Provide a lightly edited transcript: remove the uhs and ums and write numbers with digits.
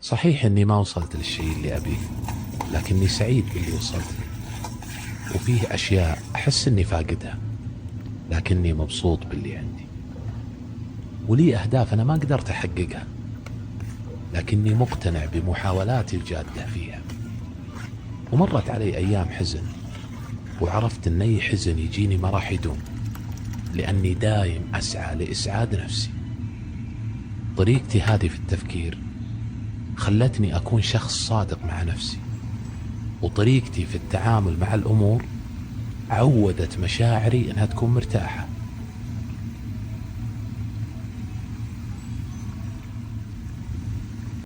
صحيح اني ما وصلت للشيء اللي ابيه، لكني سعيد باللي وصلت له. وفيه اشياء احس اني فاقدها، لكني مبسوط باللي عندي. ولي اهداف انا ما قدرت احققها، لكني مقتنع بمحاولاتي الجادة فيها. ومرت علي ايام حزن، وعرفت ان اي حزن يجيني ما راح يدوم، لاني دايم اسعى لاسعاد نفسي. طريقتي هذه في التفكير خلتني أكون شخص صادق مع نفسي، وطريقتي في التعامل مع الأمور عودت مشاعري أنها تكون مرتاحة.